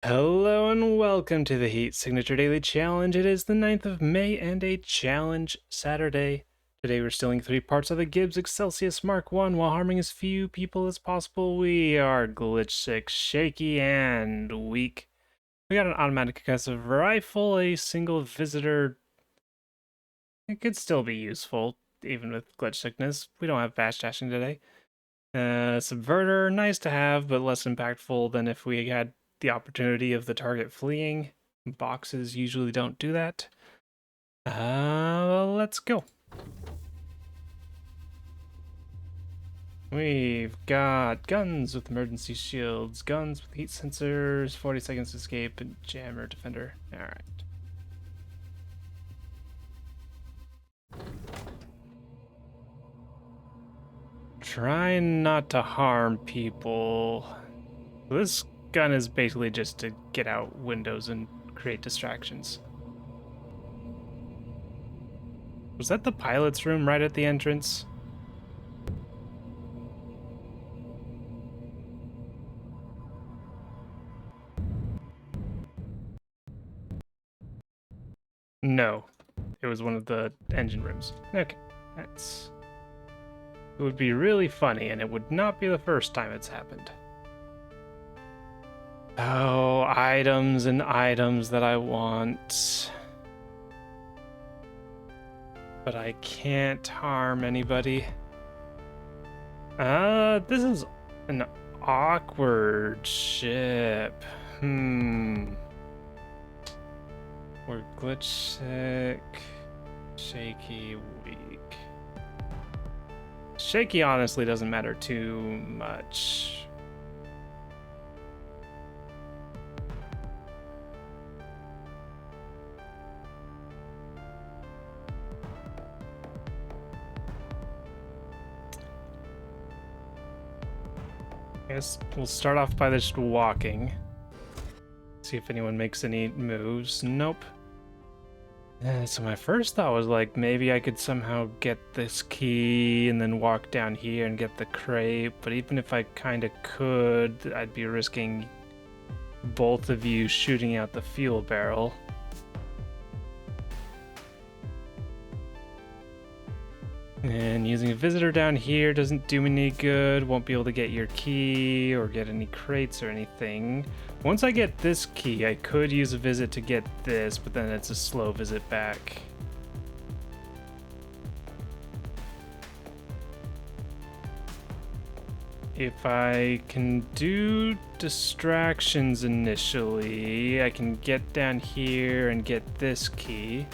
Hello and welcome to the Heat Signature Daily Challenge. It is the 9th of May and a challenge Saturday. Today we're stealing 3 parts of the Gibbs Excelsius Mark 1 while harming as few people as possible. We are glitch sick, shaky, and weak. We got an automatic concussive rifle, a single visitor. It could still be useful, even with glitch sickness. We don't have bashdashing today. Subverter, nice to have, but less impactful than if we had the opportunity of the target fleeing. Boxes usually don't do that. Let's go. We've got guns with emergency shields, guns with heat sensors, 40 seconds to escape, and jammer defender. Alright. Trying not to harm people. This gun is basically just to get out windows and create distractions. Was that the pilot's room right at the entrance? No, it was one of the engine rooms. Okay, that's... It would be really funny, and it would not be the first time it's happened. Oh, items and items that I want. But I can't harm anybody. This is an awkward ship. We're glitch sick, shaky, weak. Shaky honestly doesn't matter too much. I guess we'll start off by just walking. See if anyone makes any moves. Nope. So my first thought was like, maybe I could somehow get this key and then walk down here and get the crate, but even if I kind of could, I'd be risking both of you shooting out the fuel barrel. And using a visitor down here doesn't do me any good. Won't be able to get your key or get any crates or anything. Once I get this key, I could use a visit to get this, but then it's a slow visit back. If I can do distractions initially, I can get down here and get this key.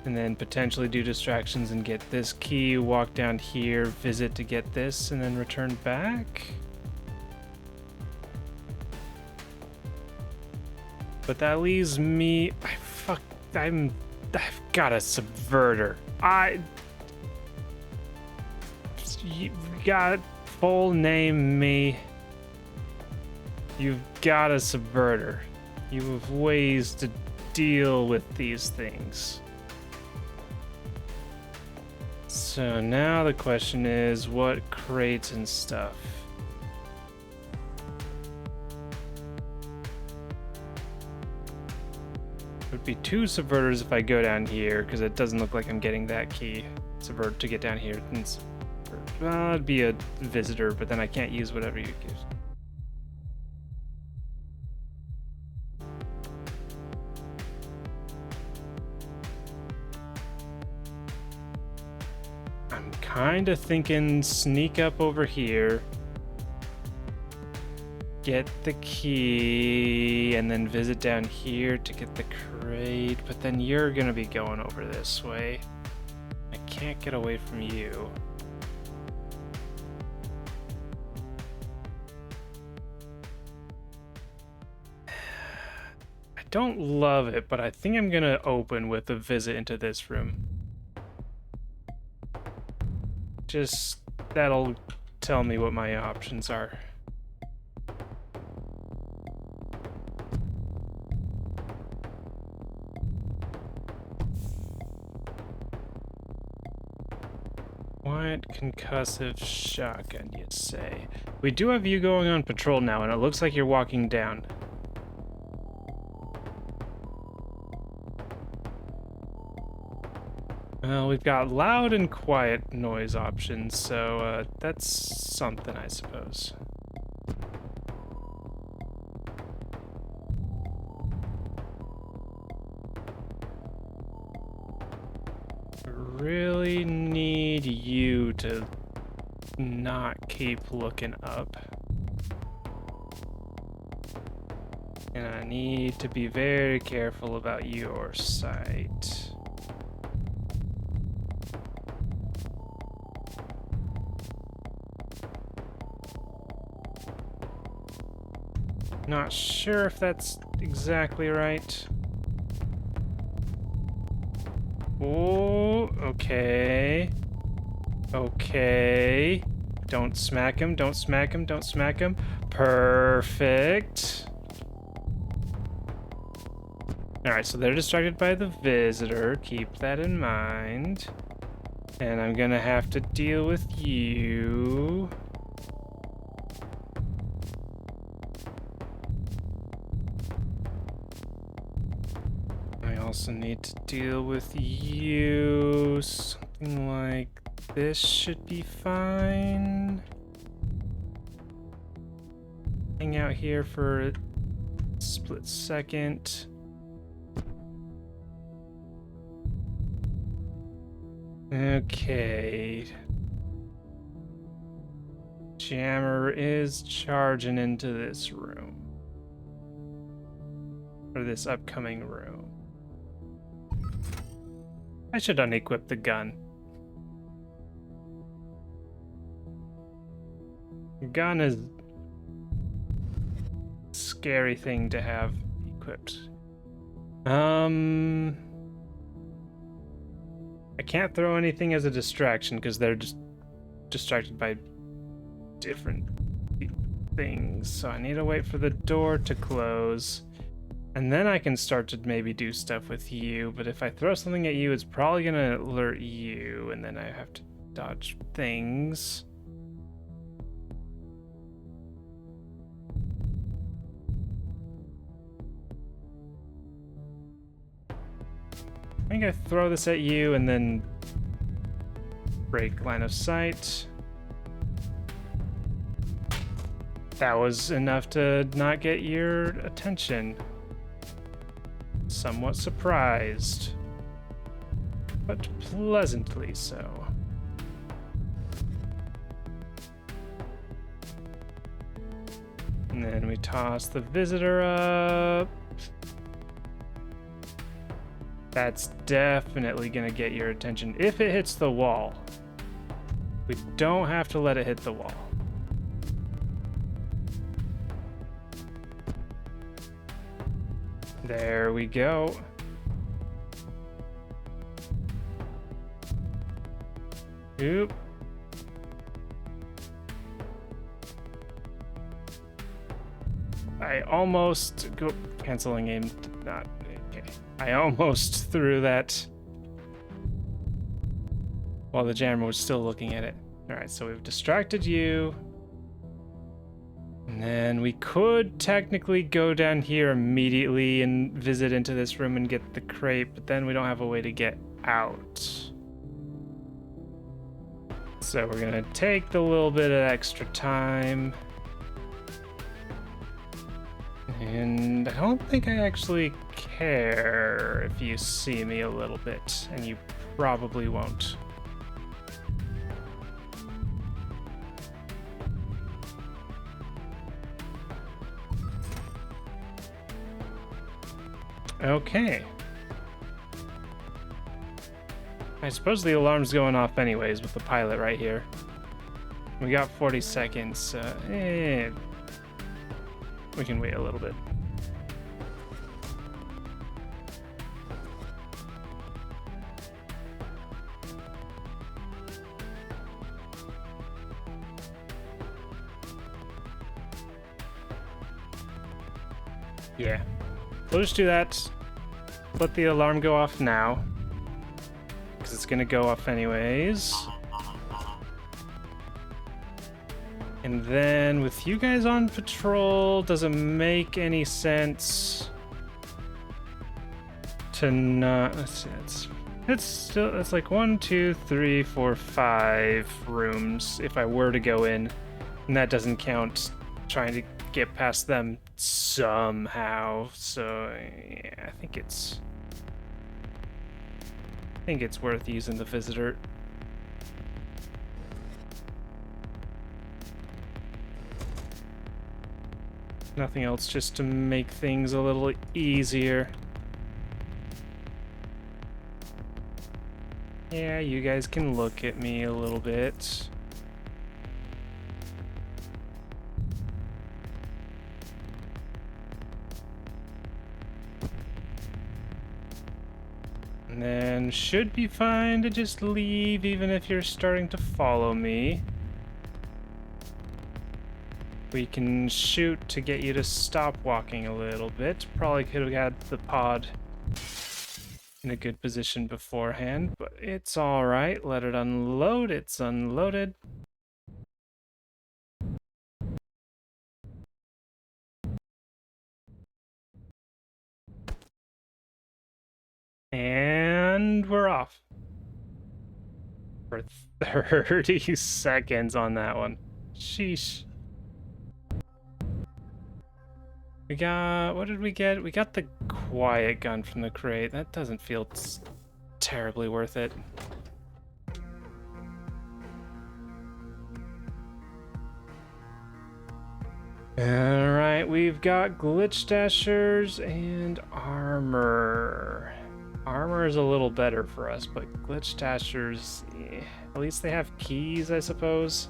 And then potentially do distractions and get this key, walk down here, visit to get this, and then return back. But that leaves me... I've got a subverter. You got full name me. You've got a subverter. You have ways to deal with these things. So now the question is, what crates and stuff? It would be 2 subverters if I go down here, because it doesn't look like I'm getting that key. Subvert to get down here. Well, it'd be a visitor, but then I can't use whatever you use. I'm kind of thinking sneak up over here, get the key, and then visit down here to get the crate, but then you're gonna be going over this way. I can't get away from you. I don't love it, but I think I'm gonna open with a visit into this room. Just, that'll tell me what my options are. Quiet, concussive shotgun, you say. We do have you going on patrol now, and it looks like you're walking down. Well, we've got loud and quiet noise options, so that's something, I suppose. Really need you to not keep looking up. And I need to be very careful about your sight. Not sure if that's exactly right. Oh, okay. Okay. Don't smack him, don't smack him, don't smack him. Perfect. Alright, so they're distracted by the visitor. Keep that in mind. And I'm gonna have to deal with you. I also need to deal with you. Something like this should be fine. Hang out here for a split second. Okay. Jammer is charging into this room. Or this upcoming room. I should unequip the gun. Gun is a scary thing to have equipped. I can't throw anything as a distraction because they're just distracted by different things. So I need to wait for the door to close. And then I can start to maybe do stuff with you, but if I throw something at you, it's probably gonna alert you, and then I have to dodge things. I think I throw this at you and then break line of sight. That was enough to not get your attention. Somewhat surprised, but pleasantly so. And then we toss the visitor up. That's definitely gonna get your attention if it hits the wall. We don't have to let it hit the wall. There we go. Oop. I almost go canceling aim. Not okay. I almost threw that while the jammer was still looking at it. All right, so we've distracted you. And then we could technically go down here immediately and visit into this room and get the crate, but then we don't have a way to get out. So we're gonna take the little bit of extra time. And I don't think I actually care if you see me a little bit, and you probably won't. Okay. I suppose the alarm's going off anyways with the pilot right here. We got 40 seconds. We can wait a little bit. Yeah. We'll just do that. Let the alarm go off now. Because it's going to go off anyways. And then with you guys on patrol, does it make any sense to not... Let's see, it's like 1, 2, 3, 4, 5 rooms if I were to go in. And that doesn't count trying to get past them somehow. So yeah, I think it's worth using the visitor. Nothing else, just to make things a little easier. Yeah, you guys can look at me a little bit. And then should be fine to just leave even if you're starting to follow me. We can shoot to get you to stop walking a little bit. Probably could have had the pod in a good position beforehand, but it's all right. Let it unload. It's unloaded. And we're off. For 30 seconds on that one. Sheesh. We got, what did we get? We got the quiet gun from the crate. That doesn't feel terribly worth it. Alright, we've got glitch dashers and armor. Armor is a little better for us, but glitch dashers, at least they have keys, I suppose.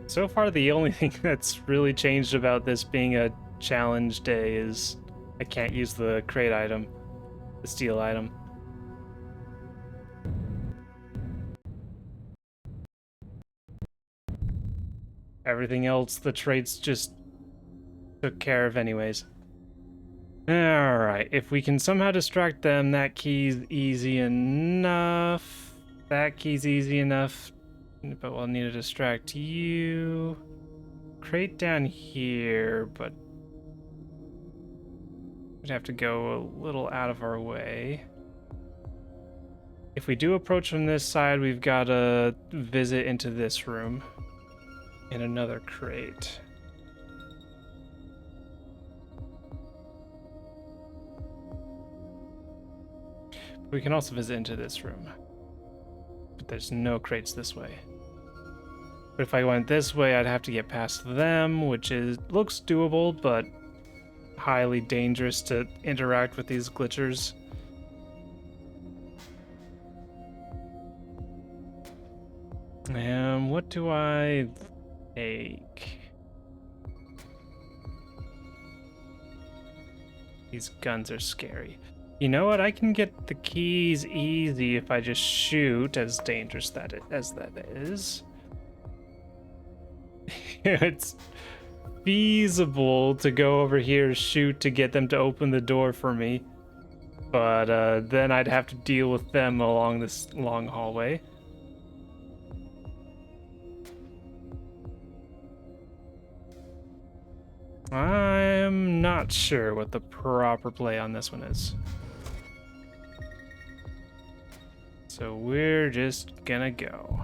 So far, the only thing that's really changed about this being a challenge day is I can't use the crate item, the steel item. Everything else, the traits just took care of anyways. Alright, if we can somehow distract them, that key's easy enough. That key's easy enough. But we'll need to distract you. Crate down here, but we'd have to go a little out of our way. If we do approach from this side, we've got to visit into this room. In another crate. We can also visit into this room. But there's no crates this way. But if I went this way, I'd have to get past them, which looks doable, but highly dangerous to interact with these glitchers. What do I take? These guns are scary. You know what? I can get the keys easy if I just shoot, as dangerous as that is. It's feasible to go over here, shoot to get them to open the door for me. But then I'd have to deal with them along this long hallway. I'm not sure what the proper play on this one is. So we're just gonna go.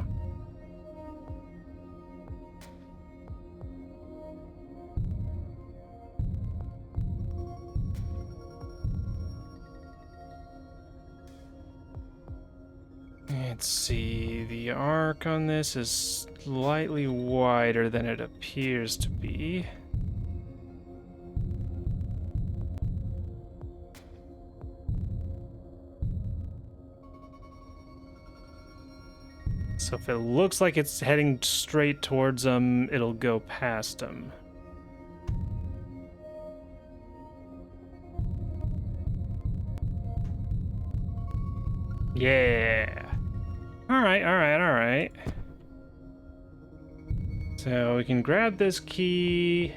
Let's see, the arc on this is slightly wider than it appears to be. So if it looks like it's heading straight towards them, it'll go past them. Yeah. Alright, alright, alright. So we can grab this key.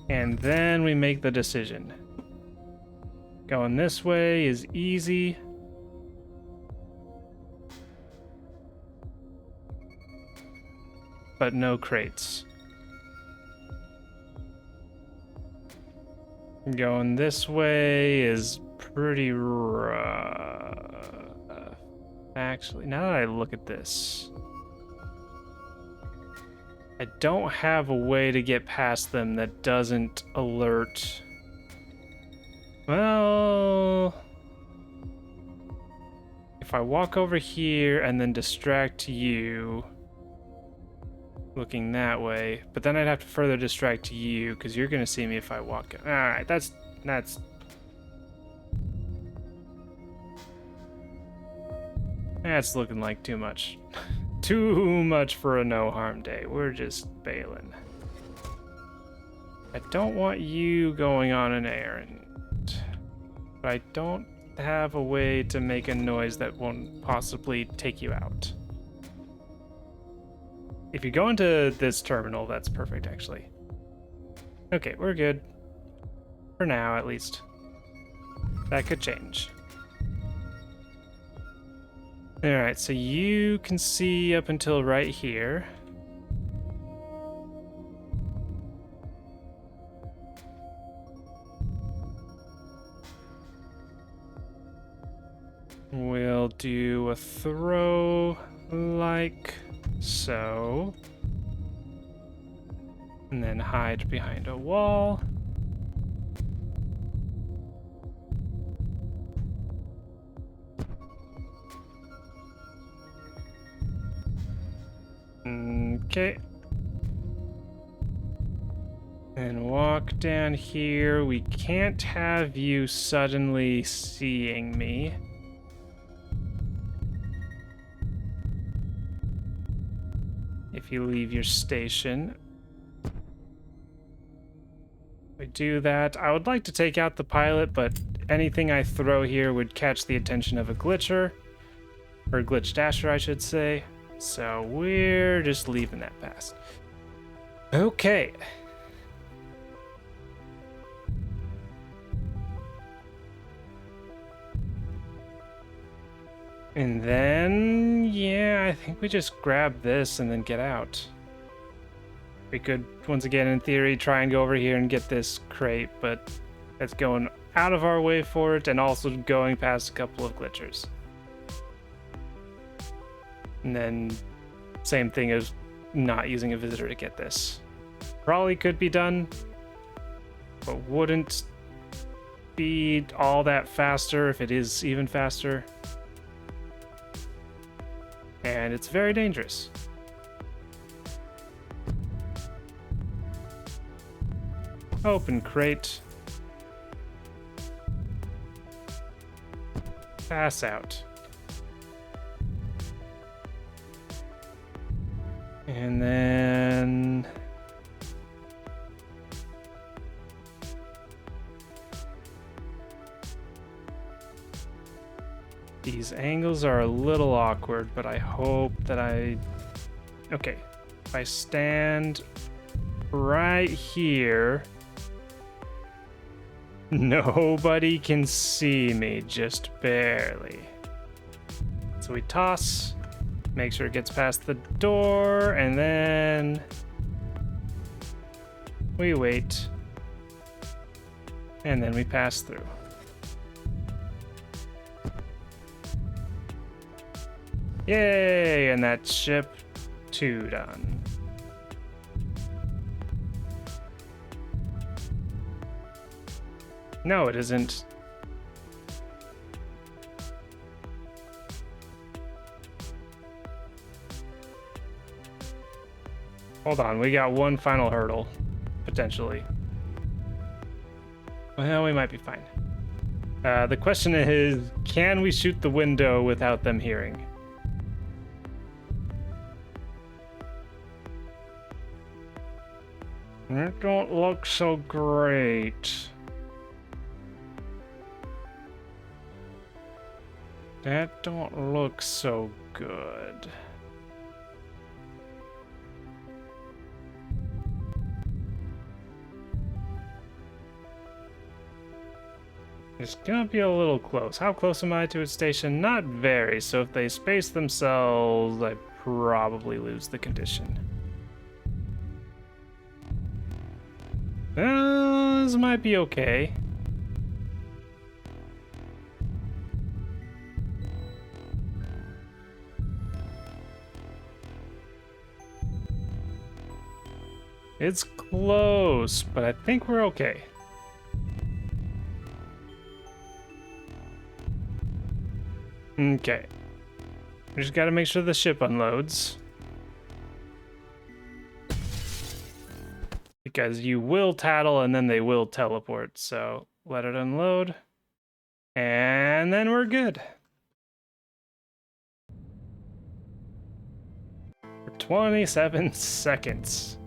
And then we make the decision. Going this way is easy. But no crates. Going this way is pretty rough. Actually, now that I look at this, I don't have a way to get past them that doesn't alert. Well, if I walk over here and then distract you, looking that way, but then I'd have to further distract you because you're gonna see me if I walk. All right, that's looking like too much. Too much for a no harm day. We're just bailing. I don't want you going on an errand, but I don't have a way to make a noise that won't possibly take you out. If you go into this terminal, that's perfect, actually. Okay, we're good. For now, at least. That could change. Alright, so you can see up until right here. We'll do a throw like so. And then hide behind a wall. Okay. And walk down here. We can't have you suddenly seeing me. If you leave your station. We do that. I would like to take out the pilot, but anything I throw here would catch the attention of a glitcher. Or a glitch dasher, I should say. So we're just leaving that pass. Okay. And then, yeah, I think we just grab this and then get out. We could, once again, in theory, try and go over here and get this crate, but that's going out of our way for it and also going past a couple of glitchers. And then, same thing as not using a visitor to get this. Probably could be done, but wouldn't be all that faster if it is even faster. And it's very dangerous. Open crate. Pass out. And then... these angles are a little awkward, but I hope that I... okay. If I stand right here... nobody can see me, just barely. So we toss, make sure it gets past the door, and then we wait, and then we pass through. Yay, and that's ship 2 done. No, it isn't. Hold on, we got one final hurdle, potentially. Well, we might be fine. The question is, can we shoot the window without them hearing? It don't look so great. That don't look so good. It's gonna be a little close. How close am I to its station? Not very, so if they space themselves, I probably lose the condition. This might be okay. It's close, but I think we're okay. Okay. We just gotta make sure the ship unloads. Because you will tattle and then they will teleport, so let it unload. And then we're good. For 27 seconds.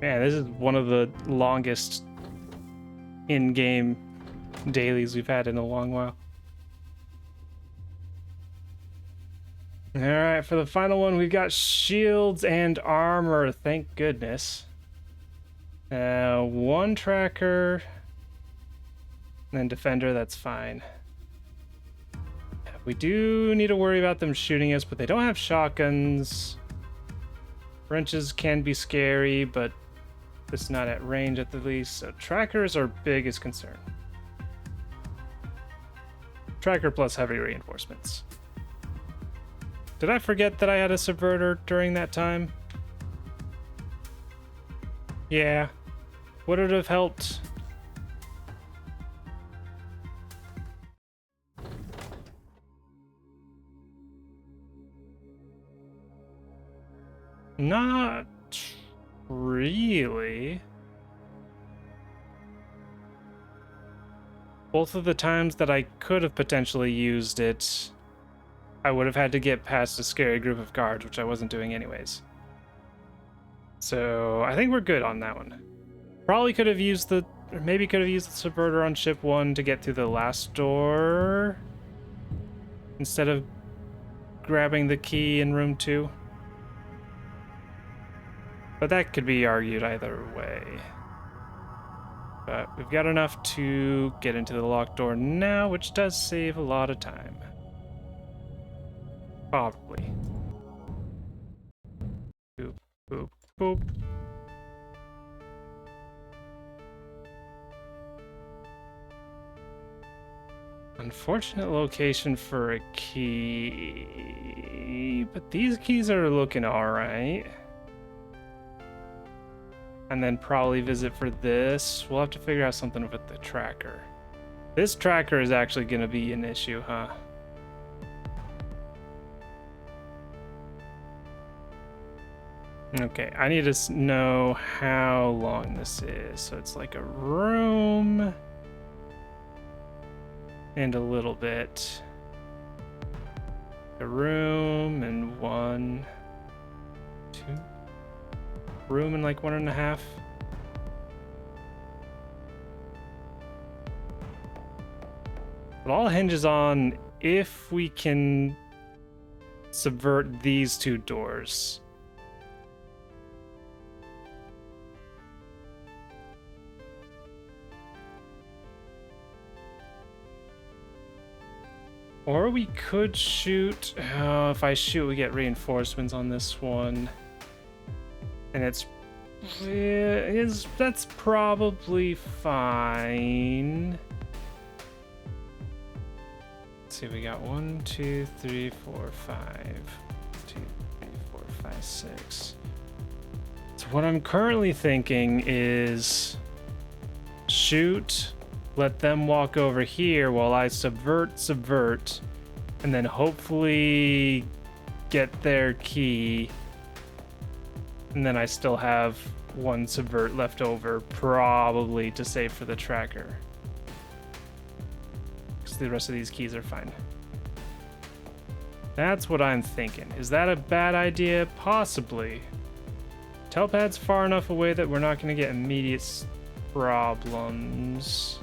Man, this is one of the longest in-game dailies we've had in a long while. Alright, for the final one, we've got shields and armor, thank goodness. One tracker, and then defender, that's fine. We do need to worry about them shooting us, but they don't have shotguns. Wrenches can be scary, but it's not at range at the least, so trackers are biggest concern. Tracker plus heavy reinforcements. Did I forget that I had a subverter during that time? Yeah. Would it have helped? Not really. Both of the times that I could have potentially used it, I would have had to get past a scary group of guards, which I wasn't doing anyways. So I think we're good on that one. Probably could have used the, or maybe could have used the subverter on ship 1 to get through the last door instead of grabbing the key in room 2. But that could be argued either way. But we've got enough to get into the locked door now, which does save a lot of time. Probably. Boop, boop, boop. Unfortunate location for a key, but these keys are looking alright. And then probably visit for this. We'll have to figure out something with the tracker. This tracker is actually going to be an issue, huh? Okay, I need to know how long this is. So it's like a room and a little bit. A room and 1, 2. Room and like 1.5. It all hinges on if we can subvert these 2 doors. Or we could shoot. If I shoot, we get reinforcements on this one. And that's probably fine. Let's see, we got 1, 2, 3, 4, 5. 2, 3, 4, 5, 6. So what I'm currently thinking is shoot, let them walk over here while I subvert, and then hopefully get their key. And then I still have 1 subvert left over, probably to save for the tracker. Because the rest of these keys are fine. That's what I'm thinking. Is that a bad idea? Possibly. Telepad's far enough away that we're not going to get immediate problems.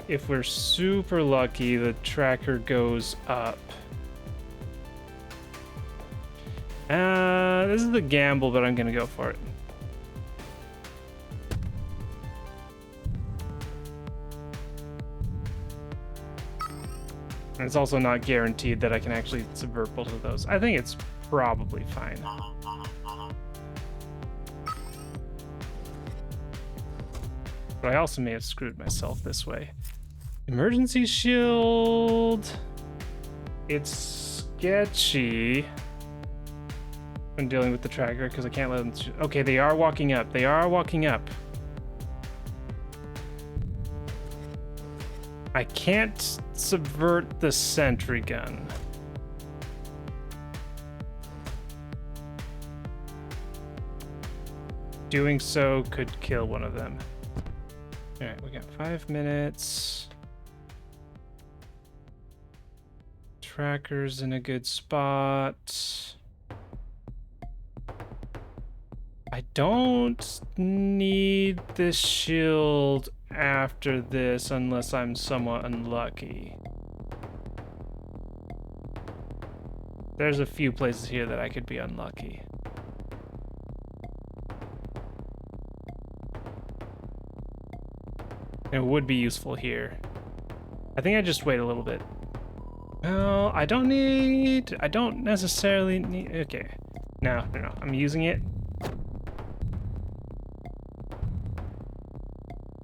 If we're super lucky, the tracker goes up. This is the gamble, but I'm gonna go for it. And it's also not guaranteed that I can actually subvert both of those. I think it's probably fine. But I also may have screwed myself this way. Emergency shield. It's sketchy when dealing with the tracker because I can't let them. Okay, they are walking up. They are walking up. I can't subvert the sentry gun. Doing so could kill one of them. All right, we got 5 minutes. Tracker's in a good spot. I don't need this shield after this unless I'm somewhat unlucky. There's a few places here that I could be unlucky. It would be useful here. I think I just wait a little bit. No, I don't necessarily need, okay. No, I'm using it.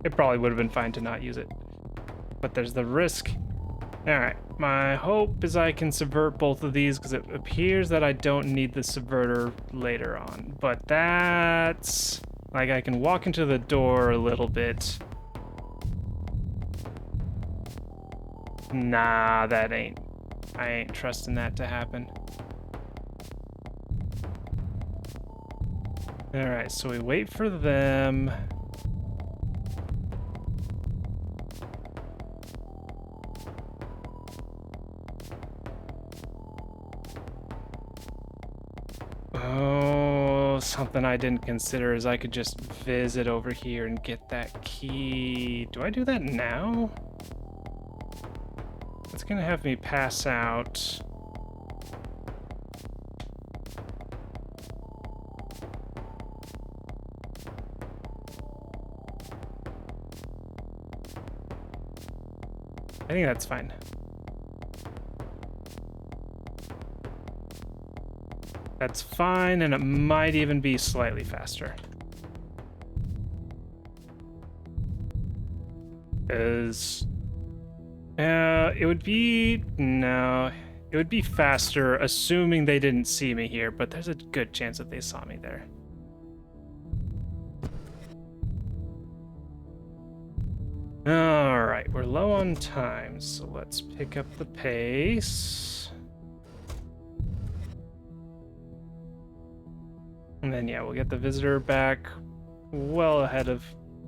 It probably would have been fine to not use it, but there's the risk. All right, my hope is I can subvert both of these because it appears that I don't need the subverter later on, but that's like I can walk into the door a little bit. Nah, I ain't trusting that to happen. All right, so we wait for them. Oh, something I didn't consider is I could just visit over here and get that key. Do I do that now? It's gonna have me pass out. I think that's fine. That's fine, and it might even be slightly faster. Because it would be, no, it would be faster assuming they didn't see me here, but there's a good chance that they saw me there. All right, we're low on time, so let's pick up the pace. And then, yeah, we'll get the visitor back well ahead of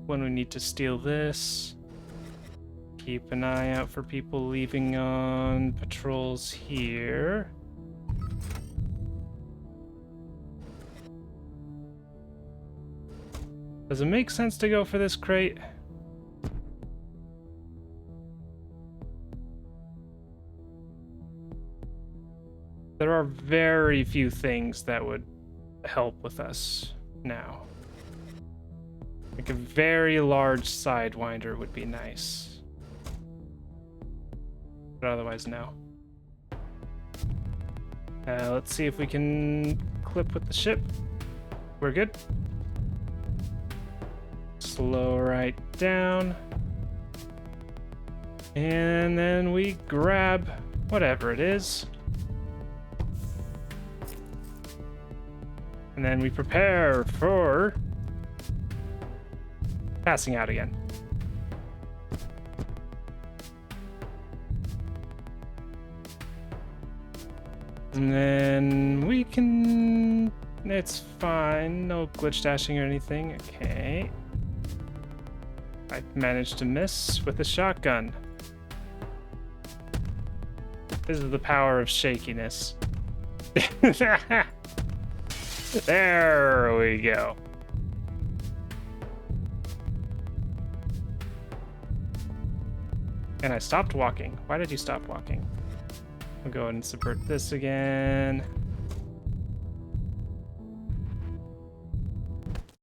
when we need to steal this. Keep an eye out for people leaving on patrols here. Does it make sense to go for this crate? There are very few things that would help with us now. Like a very large sidewinder would be nice. But otherwise, no. Let's see if we can clip with the ship. We're good. Slow right down. And then we grab whatever it is. And then we prepare for passing out again. And then we can, it's fine, no glitch dashing or anything. Okay. I managed to miss with a shotgun. This is the power of shakiness. There we go. And I stopped walking. Why did you stop walking? I'll go ahead and subvert this again.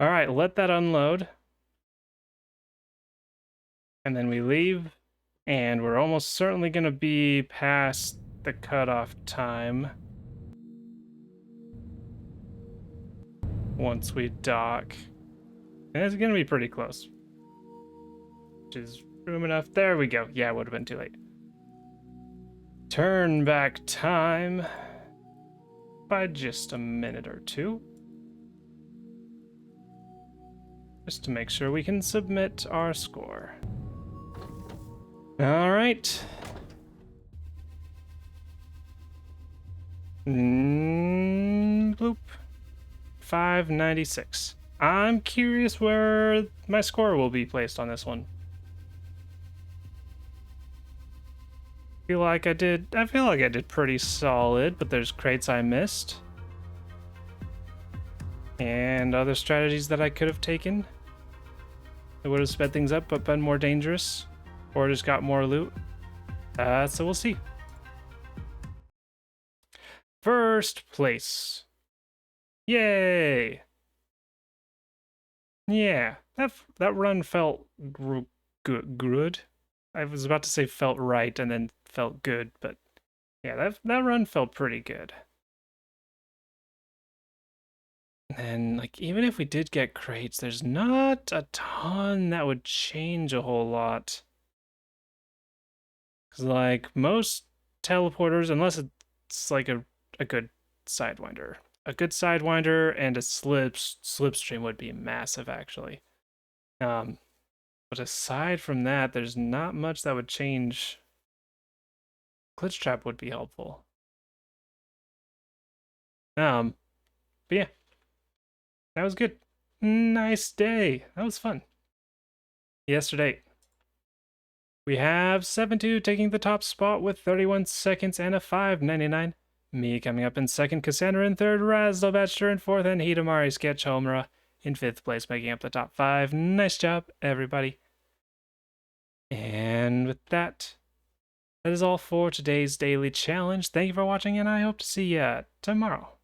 All right, let that unload. And then we leave And we're almost certainly going to be past the cutoff time once we dock. And it's going to be pretty close. Which is room enough. There we go. Yeah, it would have been too late. Turn back time by just a minute or two. Just to make sure we can submit our score. All right. Bloop. 596. I'm curious where my score will be placed on this one. I feel like I did pretty solid, but there's crates I missed. And other strategies that I could have taken. It would have sped things up, but been more dangerous. Or just got more loot. So we'll see. First place. Yay! Yeah, that run felt good. I was about to say felt right and then felt good, but yeah, that run felt pretty good. And like even if we did get crates, there's not a ton that would change a whole lot. Cause like most teleporters, unless it's like a good sidewinder. A good sidewinder and a slipstream would be massive actually. But aside from that, there's not much that would change. Glitch trap would be helpful. But yeah. That was good. Nice day. That was fun. Yesterday. We have 7-2 taking the top spot with 31 seconds and a 5.99. Me coming up in second, Cassandra in third, Razdalbatcher in fourth, and Hidamari Sketch Homura in fifth place, making up the top 5. Nice job, everybody. And with that, that is all for today's daily challenge. Thank you for watching, and I hope to see you tomorrow.